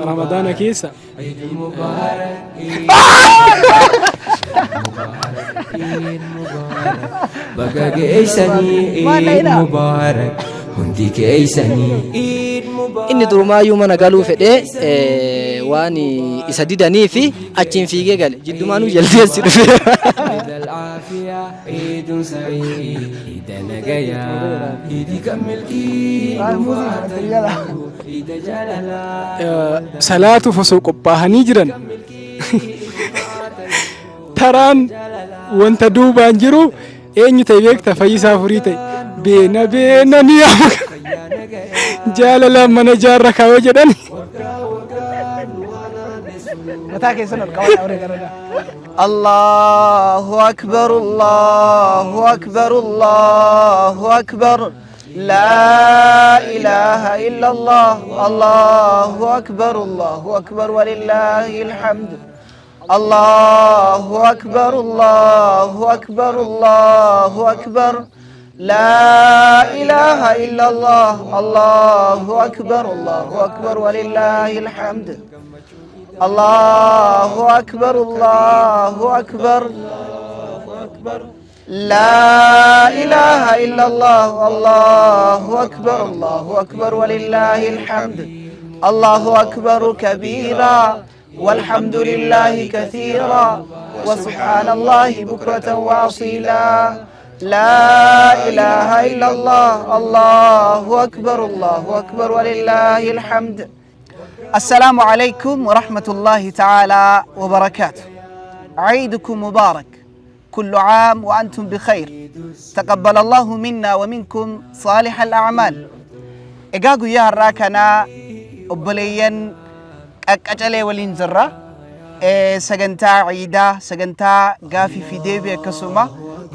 رمضان كيسة عيد مبارك عيد مبارك بقى جيسني عيد مبارك هندي كيسني عيد مبارك inni durumaayyuu mana galuu fedhee waan isa didanii fi achiin fiigee gale jiddumaanuu jaldeessi dhufe. عيد العافية عيد سعيد عيد نجايا عيد كمل عيد مبارك عيد جلالا صلاة فسوق قباهني جرا تران وانت دوبان جرو اين تيبيك تفايسا فريتي بينا بينا نيامك جلالا من جارك وجدني الله أكبر الله أكبر الله أكبر لا إله إلا الله الله أكبر الله أكبر ولله الحمد الله أكبر الله أكبر الله أكبر لا إله إلا الله الله أكبر الله أكبر ولله الحمد الله أكبر الله أكبر لا إله إلا الله الله أكبر الله أكبر ولله الحمد الله أكبر كبيرا والحمد لله كثيرا وسبحان الله بكرة وأصيلا لا إله إلا الله الله أكبر الله أكبر ولله الحمد السلام عليكم ورحمة الله تعالى وبركاته عيدكم مبارك كل عام وأنتم بخير تقبل الله منا ومنكم صالح الأعمال إجاكو يا الراكنا أبليين أكأجلي والإنزرة سجنتا عيدا سجنتا قافي في ديبي كسوما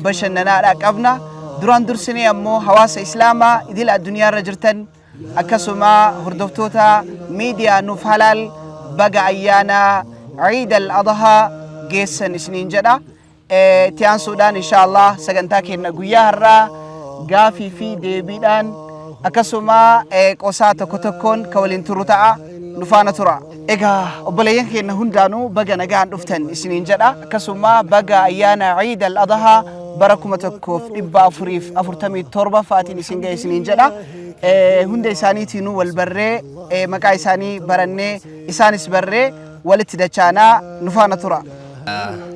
بشننا أكابنا دران درسني أمو حواس إسلاما إذيل الدنيا رجرتن أكسوما هردفتوتا ميديا نفحلال بقى أيانا عيد الأضحى جيسن سنين جدا تيان سودان إن شاء الله سجنتا كنا قيارا قافي في ديبيدان أكسوما قوسات كتكون كولين تروتا نفانا ترى إيجا أبليين كنا هندانو بقى نجان نفتن سنين جدا أكسوما بقى أيانا عيد الأضحى بركم تكوف إبا فريف أفرتمي تربة فاتين سنجي سنين جدا هند إساني تينو والبرة مكا إساني برنة إسانيس برة ولتدچانا نفانا ترى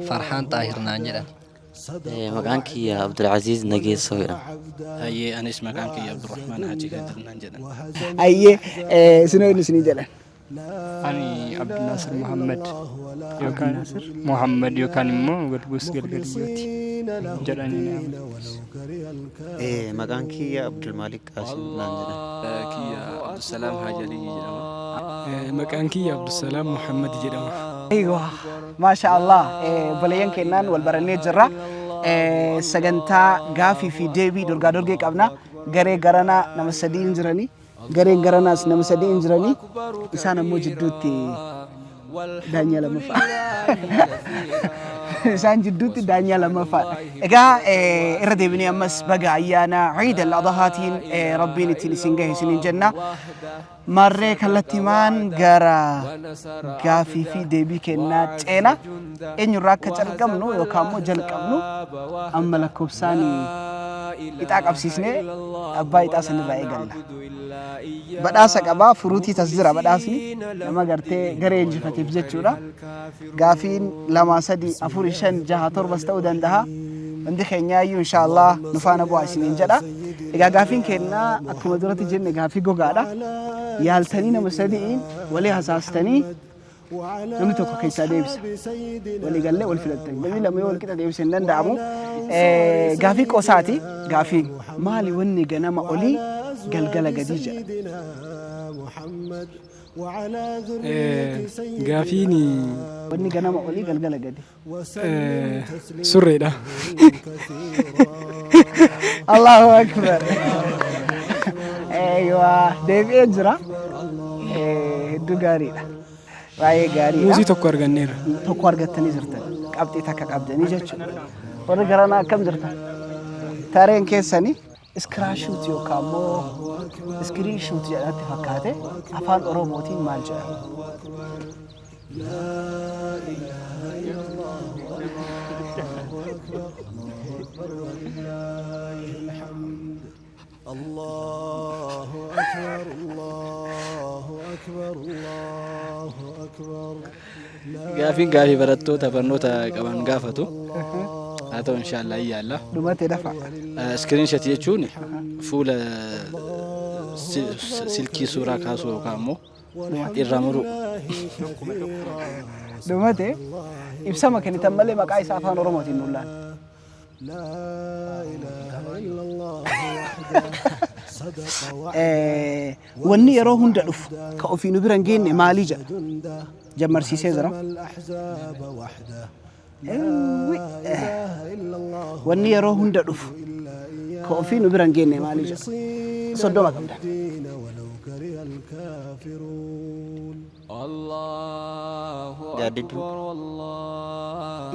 فرحان طاهر نانجلا مكانك يا عبد العزيز نجيس سويرا أي أنا اسمي مكانك يا عبد الرحمن حاجي قادر نانجلا أي سنو سنين جدا أنا عبد الناصر محمد يوكان محمد يوكان مو قربوس قرقريوتي جراني مكانك يا عبد المالك قاسم نانجلا كي عبد السلام حاجلي مكانك يا عبد السلام محمد جدما أيوة ما شاء الله بليان كنان والبرني جرا سجنتا غافي في ديبي درغا درغي قبنا غري غرنا نمسدين جراني غري غرنا نمسدين جراني إسانا موجدوتي دانيال مفا إسان جدوتي دانيال مفا إجا إردي بني أمس بقى عيانا عيد الأضحاتين ربي نتيني سنجاه سنين جنة مرة كالتمان غرا غافي في ديبي كنا تينا إن يراك جلقمنو يوكامو جلقمنو أما لكوبساني إتاك أبسيسني أبا إتاسن رأي قلنا بداسك أبا فروتي تزرع بداسني لما قرتي غرينج فتيف جتشورا غافين لما سدي أفوريشن جها تربس تودن دها عندي خنيايو إن شاء الله نفانا بوا سنين جدا إذا غافين كنا أكو مدرتي جن غافي غوغادا يالتني نمسدين ولي حساستني نمي توكو كيسا ديبس ولي قال لي والفلتني لمي لما يقول كده ديبس إنن دعمو غافي قوساتي غافي مالي وني غنما أولي قلقلة قديجة قافيني وني غنما أولي قلقلة قدي سريدا الله أكبر أيوة ديبي أجرا هدو غاريدا راي غاريدا موزي توكور غنير توكور غتني زرتن قبطي تاك قبدني جچ ور غرانا كم زرتن تارين كيسني iskiraashuut yookaan immoo iskiriinshuut jedhamatti fakkaate afaan Oromootiin maal jedhama? الله أكبر الله أكبر الله أكبر Gaafiin gaafii barattoota barnoota qaban gaafatu. Haa ta'u inshaallah iyyaalla. Dhumate dafa. Iskiriinshoot jechuun fuula silkii suuraa kaasuu yookaan immoo irraa muruu. Dhumate ibsama kennitan malee maqaa isaa afaan Oromootiin nullaan. لا إله إلا الله wanni yeroo hunda dhufu ka ofii nu biran geenne maalii jedha jammarsiisee jira wanni yeroo hunda dhufu ka ofii nu biran geenne maalii jedha soddoma qabda الله Jadi tu. أكبر الله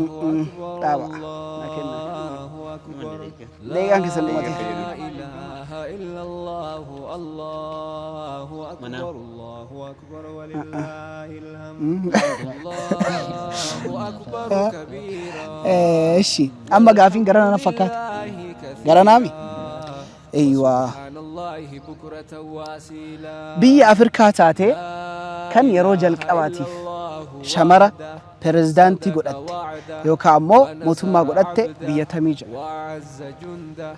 dhaaba na kenna deegaan keessa dhumate لا إله إلا الله الله أكبر الله أكبر ولله الحمد الله أكبر كبيرا እሺ amma gaafiin gara nana fakkaata gara naami eeywa سبحان الله بكرة واسيلا biyya Afrikaa taate kan yeroo jalqabaatiif shamara pirezidaantii godhatte yookaan immoo mootummaa godhatte biyya tamii jedha. وعز جنده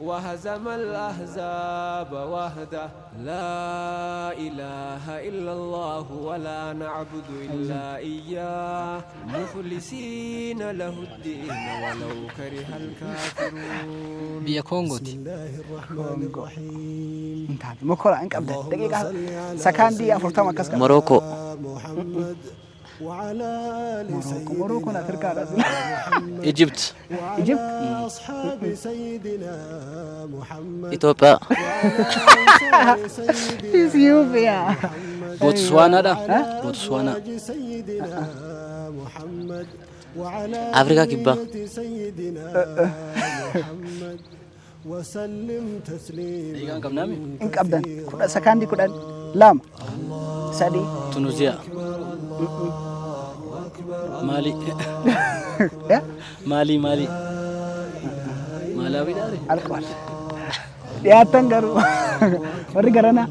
وهزم الأحزاب وحده لا إله إلا الله ولا نعبد إلا إياه مخلصين له الدين ولو كره الكافرون biyya Kongooti. Intaati mokora hin qabda daqiiqaa sakaandii 40 akkas qaba. Morocco. محمد وعلى آل Morokkoon Afrikaa dha. Egypt. Egypt أصحاب سيدنا محمد Ethiopia. Ethiopia Botswana dha. Botswana. سيدنا محمد وعلى Afrika Kibba. سيدنا محمد وسلم تسليما Eegaan qabnaami. hin qabdan sakaandii 10 lama sadii Tunuziyaa. Mali. Mali. Malawi dhaare. alqabar dhiyaatan garuu warri garanaa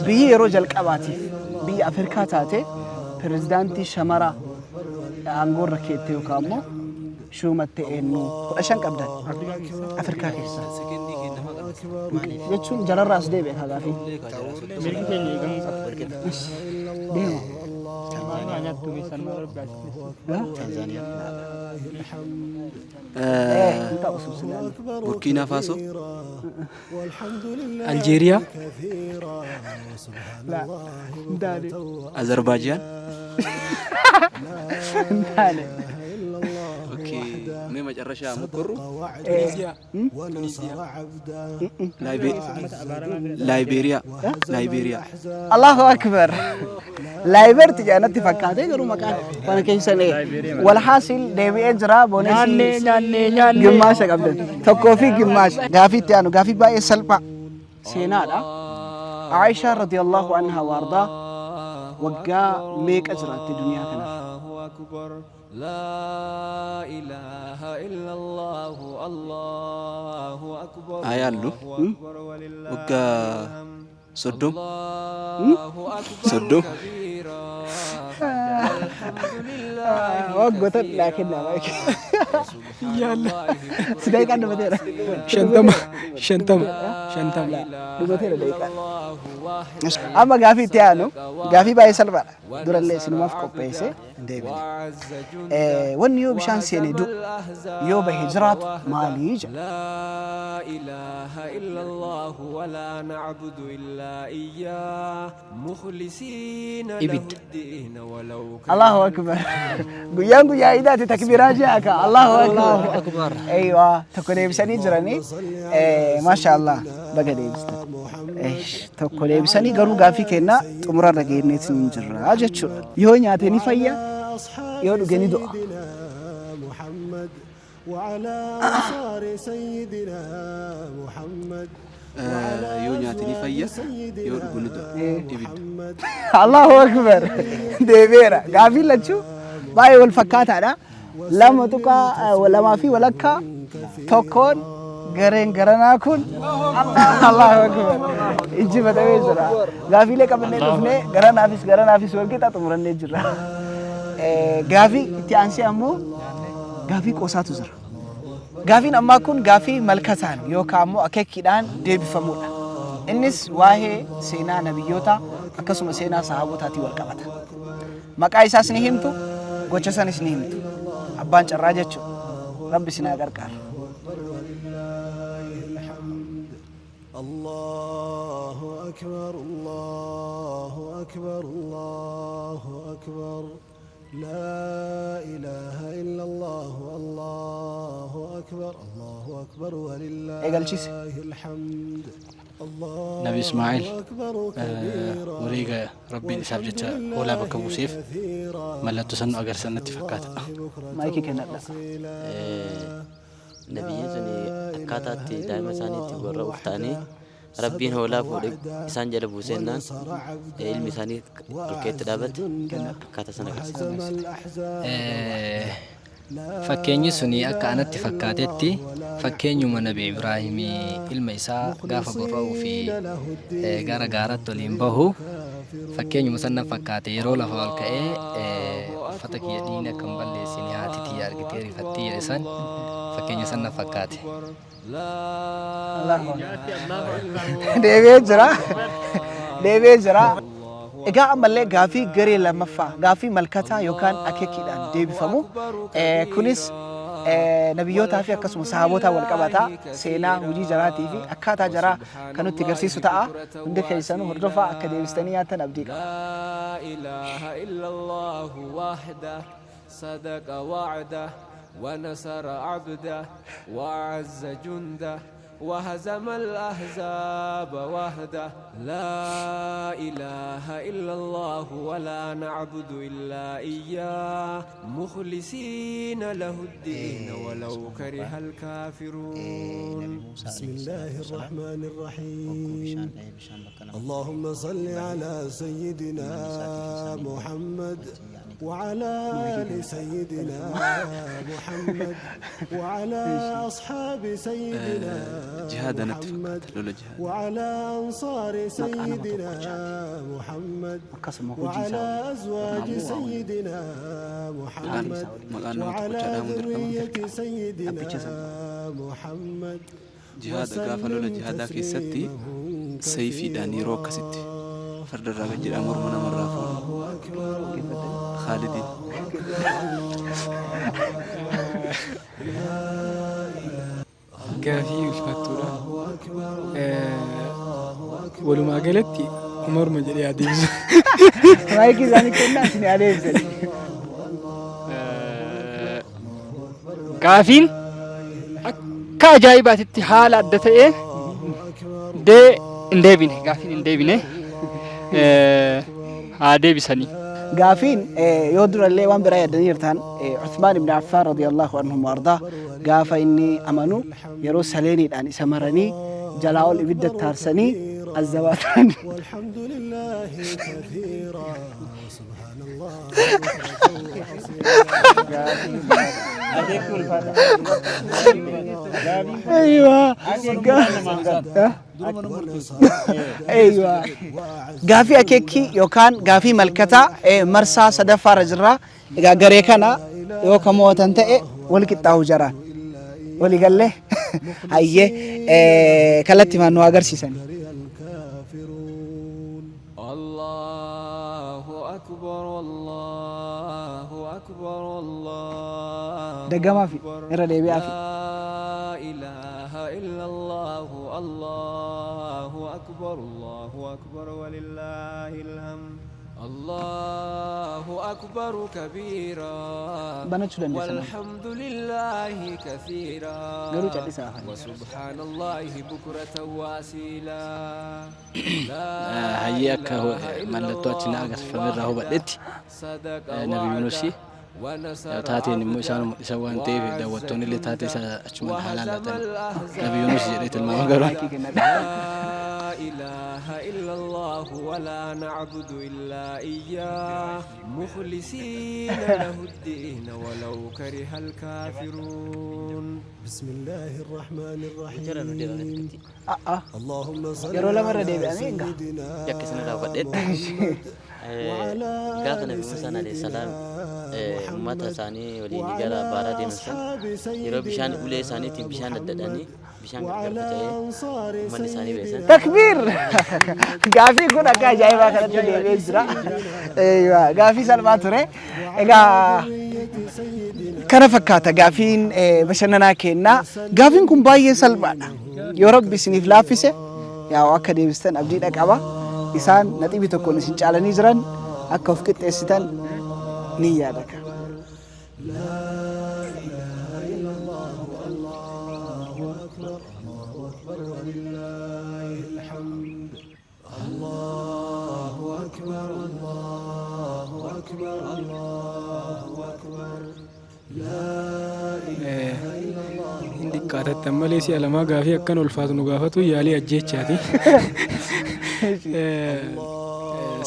biyyi yeroo jalqabaatiif biyya Afrikaa taate pirezidaantii shamaraa aangoo irra keette yookaan immoo shuumatte eenyu 15 qabdan Afrikaa keessa jechuun jalarraas deebi'e kagaafii deema انت اصول سلام Burkina Faso. والحمد لله Aljeeriyaa. كثيرا لا دالي Azerbaijan. دالي Okay. Mee macarrashaa mukorru. ونصر عبده Liberia. الله اكبر لايبر تجانت فكاته غير مكان وانا كيسن والحاصل ديبي اجرا بونسي جماش قبل توكوفي جماش غافي تيانو غافي باي سلبا سينادا عائشه رضي الله عنها وارضاه وقا ميك اجرات الدنيا كنا الله أكبر لا إله إلا الله الله أكبر Ayaallu. الله أكبر ولله Waggaa soddom. الله أكبر Soddom. كبيرا والحمد لله وقت لكن ما يلا سيدي كان بدينا Shantama. دبتين دقيقة أما غافي تيانو غافي باي سلبا دور اللي سينما في كوبيسة ديبي وعز جند ون يو بشان سيني دو يو بهجرات ماليج لا إله إلا الله ولا نعبد إلا إياه مخلصين له الدين ولو كان الله أكبر قيان قيا إذا تكبيرا جاءك الله أكبر أيوة تكوني بساني جراني ما شاء الله بقى ديبستا تكوني بساني قرو غافي كينا تمرار رقيني تنجر أجتشو يو نياتني فيا يو نغني دعا وعلى أنصار سيدنا محمد yoo nyaatini fayya yoo dhuguni ibidda Allahu Akbar. Deebi'eera. Gaafiin lachuu baay'ee wal fakkaataadha. Lama tuqaa lamaa fi walakkaa tokkoon gareen garanaa kun Allahu Akbar. Injifatamee jira. Gaafiilee qabannee dhufnee garanaafis walqixa xumurannee jirra. Gaafii itti aansee ammoo gaafii qoosaatu jira. Gaafiin ammaa kun gaafii malkataan yookaan ammoo akeekiidhaan deebifamudha. Innis waa'ee seenaa nabiyyoota akkasuma seenaa sahaabotaatii wal qabata. Maqaa isaas ni himtu, gocha isaas ni himtu. Abbaan carraa jechuudha. Rabbi sinaa gargaara. الله أكبر الله أكبر الله أكبر لا إله إلا الله الله أكبر الله أكبر ولله الحمد Nabi Ismaa'il wareega Rabbiin isaaf jecha hoolaa bakka buuseef mallattoo san nu agarsiisan natti fakkaata. Maayikii kennadha. Nabiyyiin sun akkaataatti daa'ima isaaniitti warra uffatanii Rabbiin hoolaa fuudhee isaan jala buusennaan ilmi isaanii bakkeetti dhaabate akkaataa sana agarsiisa. Fakkeenyi suni akka anatti fakkaatetti fakkeenyuma Nabi Ibraahimii ilma isaa gaafa borra'uu fi gara gaaratti waliin bahu fakkeenyuma sanna fakkaate yeroo lafa ol ka'ee uffata kiyya dhiigni akka hin balleessine haati tiyya argitee rifattee jedhe san fakkeenya sanna fakkaate. Deebi'ee jira. Egaa ammallee gaafii garee lammaffaa gaafii malkataa yookaan akeekiidhaan deebifamu kunis nabiyyootaa fi akkasuma sahaabota wal qabata seenaa hojii jaraatii fi akkaataa jaraa kan nutti agarsiisu ta'a. Hundi keessanuu hordofaa akka deebistanii yaatan abdii qaba. صدق وعده ونصر عبده وأعز جنده وهزم الأحزاب وحده لا إله إلا الله ولا نعبد إلا إياه مخلصين له الدين ولو كره الكافرون بسم الله الرحمن الرحيم اللهم صل على سيدنا محمد وعلى آل سيدنا محمد وعلى أصحاب سيدنا محمد وعلى أنصار سيدنا محمد وعلى أزواج سيدنا محمد وعلى ذرية سيدنا محمد جهاد قافل ولا جهاد كيستي سيفي داني روكا ستي فرد الرجل أمر من أمر خالدين gaafii ulfaattuudha. Walumaa galatti umaruma jedhee adeemsa. Maayikii isaanii kennaa isin adeemsani. Gaafiin akka ajaa'ibaatitti haala adda ta'een hin deebine gaafiin hin deebine haa deebisanii. Gaafiin yoo durallee waan biraa yaadanii jirtan Uthman ibn Affan radiyallahu anhu wardaa gaafa inni amanu yeroo saleeniidhaan isa maranii jalaa ol ibidda taarsanii azzabaatan. والحمد لله كثيرا سبحان الله ايوه ايوه gaafii akeekii yookaan gaafii malkataa marsaa sadaffaarra jirra. Egaa garee kana yoo kamootan ta'e wal qixxaawu jaraan walii gallee hayyee kalatti maan nu agarsiisan. الله أكبر الله أكبر الله دقما في إرى ديبيا في لا إله إلا الله الله أكبر الله أكبر ولله الحمد الله أكبر كبيرا والحمد لله كثيرا وسبحان الله بكرة واسيلا هياك مالتو أتنا أقص فمرة هو بدت نبي يونسي taateen immoo isaan isa waan ta'eef daawwattoonni illee taatee isa achumaan haalaalatan Nabi Yunus jedhee tilmaama garuu. لا إله إلا الله ولا نعبد إلا إياه مخلصين له الدين ولو كره الكافرون بسم الله الرحمن الرحيم اللهم صل Yeroo lama irra على deebi'amee egaa. سيدنا Yakkisni raawwadheet gaafa Nabi Muusaan alayhi salaam uummata isaanii waliin gara baaraa deeman san yeroo bishaan ulee isaaniitiin bishaan addadhanii bishaan gargar faca'ee uummanni isaanii beesan. Takbiir! Gaafii kun akka ajaa'ibaa kanatti deebi'ee jira. Gaafii salphaa ture. Egaa kana fakkaata gaafiin bashannanaa kennaa. Gaafiin kun baay'ee salphaadha. Yoo Rabbi isiniif laaffise yaa akka deebistan abdiidha qaba. Isaan naxibii tokkoon isin caalanii jiran akka of qixxeessitan ni yaada. Hindi qaatatan malee si alamaa gaafii akkan ulfaatu nu gaafatu yaalii ajjeechaati.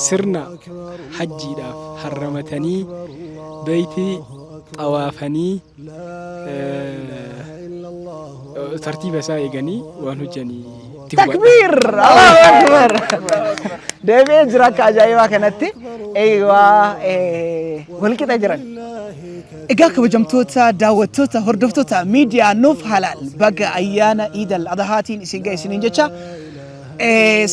Sirna hajjiidhaaf harramatanii beeytii xawaafanii tartiiba isaa eeganii waan hojjanii Takbiir! Allahu Akbar! Deebi'ee jira akka ajaa'ibaa kanatti. Walqixa jiran. Egaa kabajamtoota daawwattoota hordoftoota miidiyaa Nuuf Halaal baga ayyaana Iid al-Adhaatiin isin ga'e isiniin jecha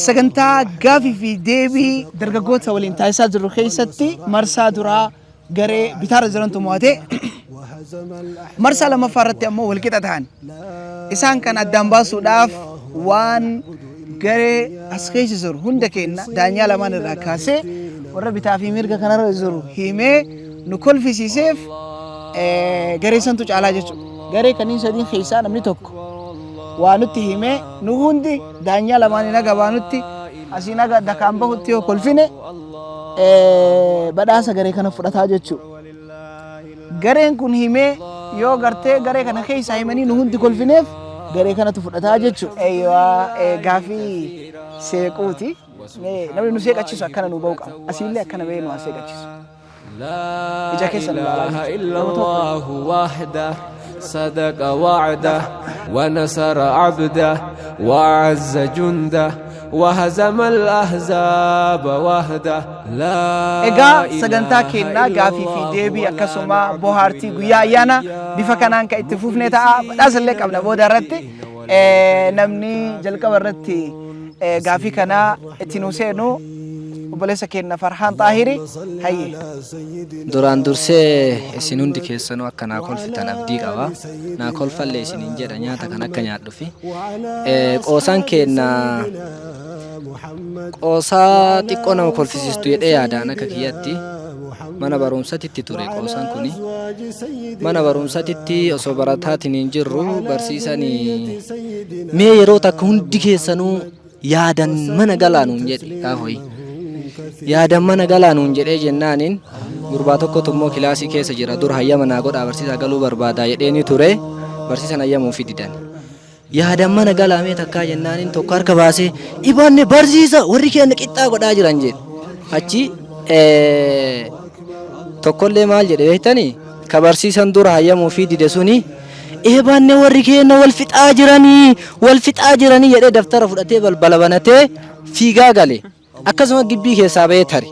sagantaa gaafii fi deebii dargaggoota waliin taasisaa jirru keessatti marsaa duraa garee bitaarra jirantu mo'ate marsaa lammaffaa irratti ammoo walqixa ta'an isaan kan addaan baasuudhaaf waan garee as keessa jiru hunda kenna daanyaa lamaan irraa kaasee warra bitaa fi mirga kanarra jiru himee nu kolfisiiseef garee santu caalaa jechuudha. Garee kanneen sadiin keessaa namni tokko waan nutti himee nu hundi daanyaa lamaan naga baanutti asii naga dakaan bahutti yoo kolfine badhaasa garee kana fudhataa jechuudha. Gareen kun himee yoo gartee garee kana keessaa himanii nu hundi kolfineef garee kanatu fudhataa jechuudha. Gaafii seequuti. Namni nu seeqachiisu akkana nu bahu qaba. Asiillee akkana bahee nu seeqachiisu. لا إله إلا الله وحده صدق وعده ونصر عبده وأعز جنده وهزم الأحزاب وحده لا Egaa sagantaa kennaa gaafii fi deebii akkasuma bohaartii guyyaa ayyaana bifa kanaan kan itti fufnee ta'a. Badhaasa illee qabna booda irratti namni jalqaba irratti gaafii kanaa itti nu seenu obboleessa keenya Farhaan Xaahiri hayye. Duraan dursee isin hundi keessanuu akka naa kolfitan abdii qaba. Naa kolfallee isiniin jedha nyaata kan akka nyaadhufi. Qoosaan keenya qoosaa xiqqoo nama kolfisiistu jedhee yaadaan akka kiyyatti mana barumsatitti ture qoosaan kuni. Mana barumsatitti osoo barataatiin hin jirru barsiisanii mee yeroo takka hundi keessanuu yaadan mana galaanuun jedhe gaafoyi. Yaadan mana galaanuun jedhee jennaaniin gurbaa tokkotu immoo kilaasii keessa jira dur hayyama naa godhaa barsiisaa galuu barbaadaa jedheeni ture barsiisan hayyamuu fididan. Yaadan mana galaamee takkaa jennaaniin tokko harka baasee ibaanne barsiisa warri keenya qixxaa godhaa jiran jedhe. Achi tokkollee maal jedhe beektanii ka barsiisan dura hayyamuu fidide suni eebaanne warri keenya wal fixaa jiranii jedhee daftara fudhatee balbala banatee fiigaa gale. Akkasuma gibbii keessaa bahee tare.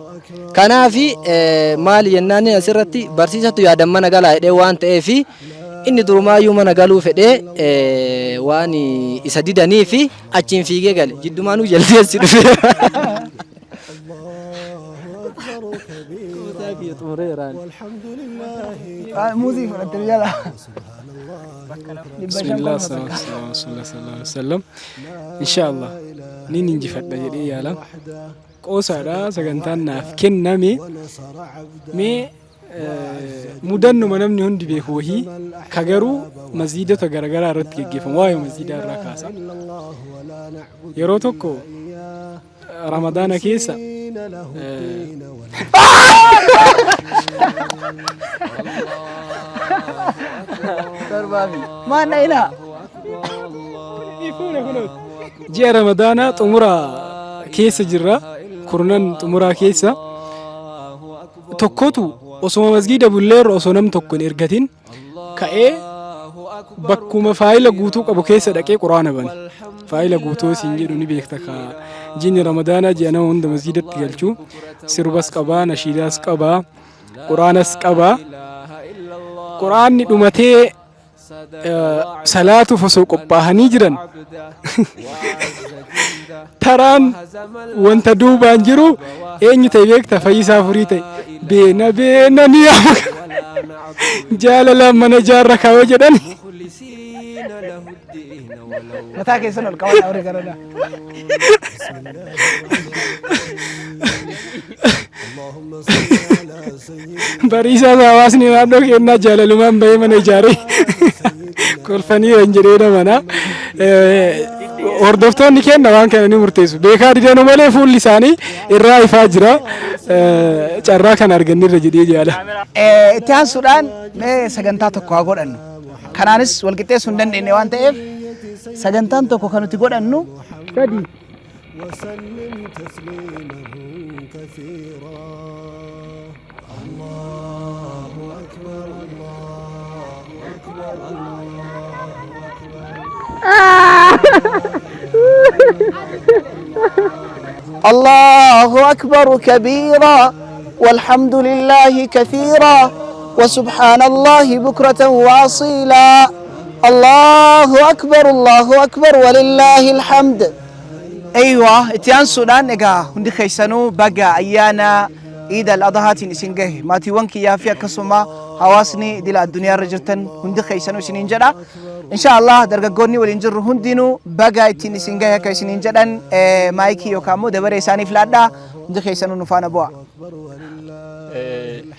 Kanaafi maali jennaan asirratti barsiisatu yaadan mana galaa jedhee waan ta'eef inni durumaayyuu mana galuu fedhee waan isa didanii fi achiin fiigee gale. Jiddumaanuu jaldeessi dhufe. Muuzii fudhattee jala. Bismillah sallallahu alaihi wasallam. Inshallah nin injifadha jedhee yaalam. Qoosaadha sagantaan naaf kenname mee mudannuma namni hundi beeku wahii ka garuu masjiidota garaagaraa irratti geggeeffamu waa'ee masjiidaa irraa kaasa. Yeroo tokko ramadaana keessa Torbafi. Mana ina? ji'a ramadaanaa xumura keessa jirra kurnan xumuraa keessa tokkotu osoo masgiida bulleerra osoo nam tokko hin ergatin ka'ee bakkuma faayila guutuu qabu keessa dhaqee quraana bane faayila guutuu siin jedhu ni beekta ka ji'i ramadaanaa ji'a nama hunda masgiidatti galchuu sirbas qabaa nashiidaas qabaa quraanas qabaa quraanni dhumatee salaatuuf osoo qophaa'anii jiran taraan wanta duubaan jiru eenyu ta'e beekta Fayyisaa Furii ta'e beena beena ni yaama jaalalaan mana jaarra kaawwa jedhan Mataa keessan ol qaban awre garana. bariisaa hawaasni naannoo kennaa jaalalumaan bahee mana ijaaree kolfanii hin jedhee mana hordoftoonni kenna waan kana ni murteessu beekaa didanu malee fuulli isaanii irraa ifaa jira carraa kan argannirra jedhee jaala. Itti aansuudhaan mee sagantaa tokko haa godhannu. Kanaanis walqixxeessuu hin dandeenye waan ta'eef sagantaan tokko kan nuti godhannu sadi. وسلم تسليما كثيرا الله أكبر الله أكبر الله أكبر كبيرا والحمد لله كثيرا وسبحان الله بكرة وأصيلا الله أكبر ولله الحمد. أيوة اتيان سودان نجا هندي خيسانو بقى أيانا عيد الأضحى تنسينجه ما تيوانك يا فيها كسمة حواسني دل الدنيا رجتن هندي خيسانو سنين جدا إن شاء الله درجة قرني والإنجر هندينو بقى تنسينجه كيسنين جدا مايكي يوكامو دبر إساني فلادا هندي خيسانو نفانا بوا.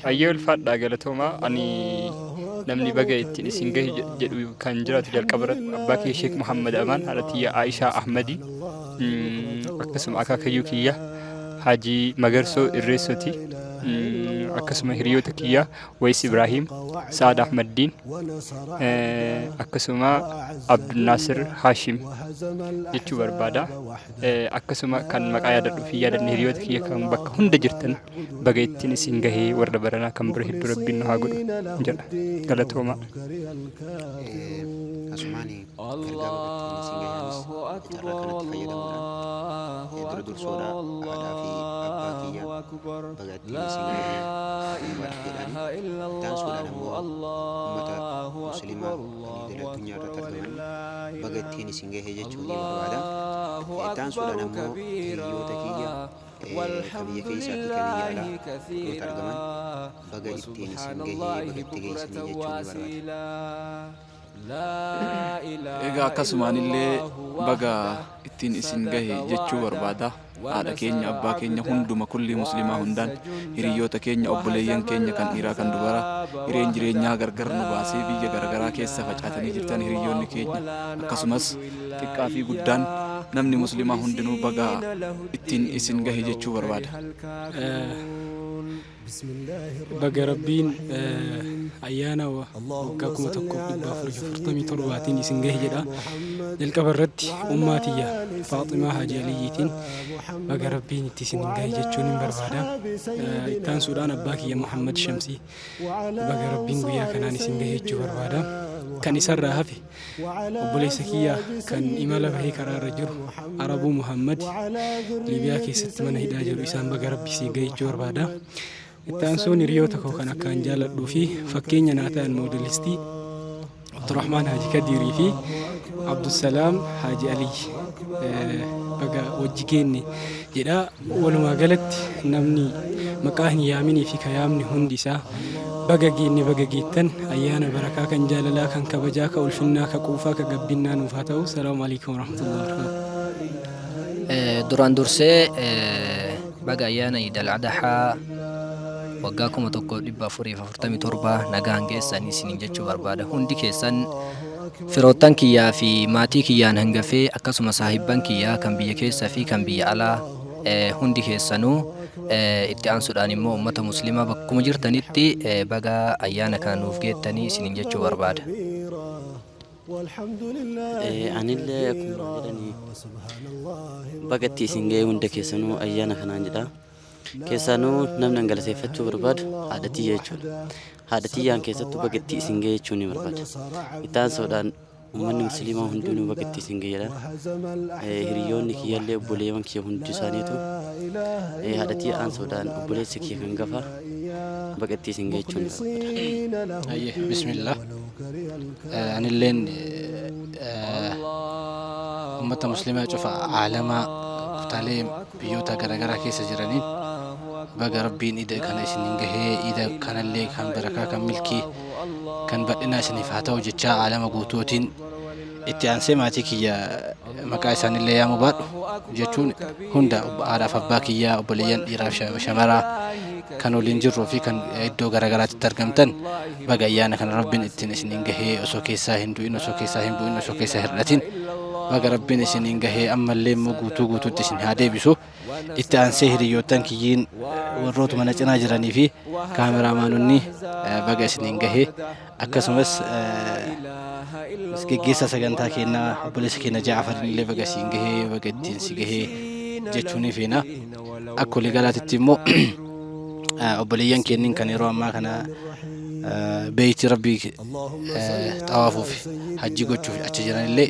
أيها الفرد قالتهما أني namni baga ittiin isin gahe jedhu kan jiraatu jalqabarratti abbaa kee Sheek Muhammad Amaan haadhatii Aishaa Ahmadi akkasuma akaakayyuu kiyya Haji Magarsoo Irreessoti akkasuma hiriyoota kiyya Wais Ibrahim Saad Ahmaddiin akkasuma Abdul Nasir Hashim jechuu barbaada akkasuma kan maqaa yaadadhu fi yaadanne hiriyoota kiyya kan bakka hunda jirtan baga ittiin isin gahee warra baranaa kan bira hedduu rabbiin nu haa godhu jedha galatooma. Asumani gargaa bagattiin isin gaheenis carraa kanatti fayyadamuudhaan dura dursoodha aadaa fi abbaa kiyya bagattiin isin gahee barbaadadheedhaan taansuudhaan ammoo uummata musliimaa kan idil addunyaa irratti argaman bagattiin isin gahee jechuu ni barbaada. Taansuudhaan ammoo hiriyoota kiyya kabiyya keessaa fi kabiyya alaa iddootti argaman baga ittiin isin gahee bagatti geessanii jechuu ni barbaada. Egaa akkasumaanillee baga ittiin isin gahe jechuu barbaada. Haadha keenya abbaa keenya hunduma kulli muslimaa hundaan hiriyoota keenya obboleeyyan keenya kan dhiiraa kan dubaraa hireen jireenyaa gargar nu baasee biyya garagaraa keessa facaatanii jirtan hiriyoonni keenya akkasumas xiqqaa fi guddaan namni muslimaa hundinuu baga ittiin isin gahe jechuu barbaada. baga rabbiin ayyaana waggaa 1447 isin gahe jedha jalqaba irratti ummaatiyya Faaximaa Haji Aliyyiitiin baga rabbiin itti isin gahe jechuun hin barbaada. Ittaan suudhaan abbaa kiyya Muhammad Shamsii baga rabbiin guyyaa kanaan isin gahe jechuu barbaada. Kan isarraa hafe obboleessa kiyya kan imala bahee karaarra jiru Arabuu Muhammad Liibiyaa keessatti mana hidhaa jiru isaan baga rabbii isin gahe jechuu barbaada. Ittaan suun hiriyoota koo kan akkaan jaaladhuu fi fakkeenya naa ta'an moodelistii Abdurrahmaan Haji Kadiirii fi Abdusalaam Haji Aliyyi baga wajji keenne jedha. Walumaa galatti namni maqaa hin yaaminii fi ka yaamni hundi isaa baga geenne baga geettan ayyaana barakaa kan jaalalaa kan kabajaa ka ulfinnaa ka quufaa ka gabbinnaa nuuf haa ta'u. Salaamu alaikum warahmatullahi wabarakatuh. Duraan dursee baga ayyaana Iidal Adhaa waggaa 1447 nagaan geessanii isiniin jechuu barbaada. Hundi keessan firoottan kiyyaa fi maatii kiyyaan hangafee akkasuma saahibban kiyyaa kan biyya keessaa fi kan biyya alaa hundi keessanuu itti aansuudhaan immoo ummata muslimaa bakkuma jirtanitti baga ayyaana kana nuuf geettanii isiniin jechuu barbaada. Anillee akkuma jedhanii bagatti isin ga'ee hunda keessanuu ayyaana kanaan jedha. Keessanuu namni galateeffachuu barbaadu haadha tiyya jechuudha. Haadha tiyyaan keessattuu bagatti isin ga'ee jechuun ni barbaada. Itti aansuudhaan uummanni musliimaa hundinuu bagatti isin ga'eedha. Hiriyoonni kiyyaallee obboleewwan kiyya hundi isaaniitu haadha tiyya aansuudhaan obboleessi kiyya kan gafa bagatti isin ga'ee jechuun ni barbaada. Bismillah. Anilleen ummata muslimaa cufa aalamaa kutaalee biyyoota garaagaraa keessa jiraniin baga rabbiin ida kana isiniin gahee ida kanallee kan barakaa kan milkii kan badhina isiniif haa ta'u jechaa aalama guutuutiin itti aansee maatii kiyya maqaa isaanillee yaamuu baadhu jechuun hunda haadhaaf abbaa kiyyaa obboleeyyan dhiiraaf shamaraa kan waliin jirruu fi kan iddoo garaagaraatti argamtan baga ayyaana kana rabbiin ittiin isiniin gahee osoo keessaa hin du'in osoo keessaa hin bu'in osoo keessaa hin hir'atin baga rabbiin isiniin gahee ammallee immoo guutuutti isin haa deebisu. Itti aansee hiriyoottan kiyyiin warroota mana cinaa jiranii fi kaameraamaanonni baga isiniin gahee akkasumas geggeessaa sagantaa keenyaa obboleessa keenya Jaafarin illee baga isiin gahee baga ittiin si gahee jechuun feena. Akka walii galaatitti immoo obboleeyyan keenya kan yeroo ammaa kana beeyti rabbii xawaafuuf hajji gochuuf achi jiran illee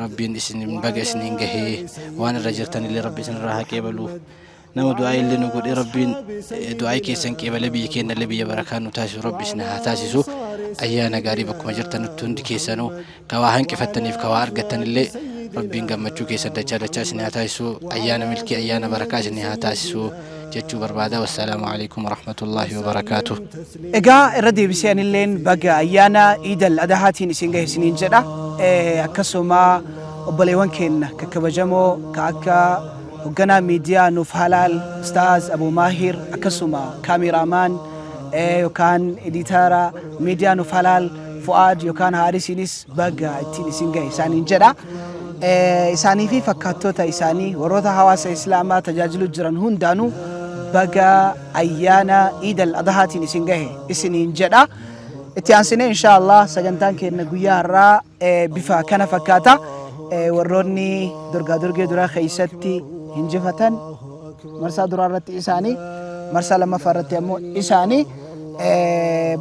rabbiin isin baga isiniin gahee waan irra jirtan illee rabbi isinirraa haa qeebalu. Nama du'aa illee nu godhee rabbiin du'aa keessan qeebalee biyya keenya illee biyya barakaa nu taasisu rabbi isin haa taasisu. Ayyaana gaarii bakkuma jirtanitti hundi keessanuu kawaa hanqifattaniif kawaa argattan illee rabbiin gammachuu keessan dachaa isin haa taasisu. Ayyaana milkii ayyaana barakaa isin haa taasisu jechuu barbaada. Wassalaamu alaikum warahmatullahi wabarakaatuh. Egaa irra deebisee anilleen baga ayyaana Iidal Adahaatiin isin gahe isiniin jedha. Akkasuma obboleewwan keenya kakkabajamoo ka akka hoogganaa miidiyaa Nuuf Halaal Ustaaz Abu Maahir akkasuma kaameraamaan yookaan editaara miidiyaa Nuuf Halaal Fu'aad yookaan Haarisiinis baga ittiin isin gahe isaaniin jedha. Isaanii fi fakkaattoota isaanii warroota hawaasa islaamaa tajaajilu jiran hundaanuu baga ayyaana Iidal Adahaatiin isin gahe isiniin jedha. Itti aansinee inshallah sagantaan keenya guyyaa har'aa bifa kana fakkaata. Warroonni dorgaa duraa keessatti hinjifatan marsaa duraa irratti isaanii marsaa lammaffaa irratti ammoo isaanii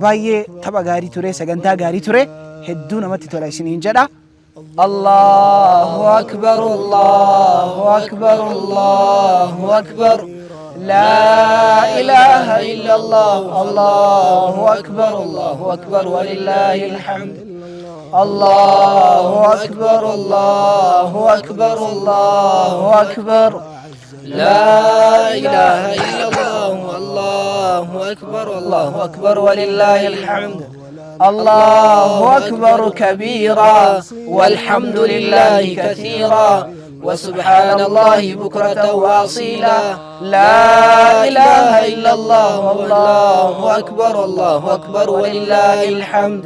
baay'ee tapha gaarii ture sagantaa gaarii ture hedduu namatti tola isiniin jedha. Allahu akbar Allahu akbar Allahu akbar لا إله إلا الله الله أكبر ولله الحمد الله أكبر الله أكبر الله أكبر لا إله إلا الله الله أكبر ولله الحمد الله أكبر كبيرا والحمد لله كثيرا وسبحان الله بكرة وأصيلا لا إله إلا الله والله أكبر ولله الحمد.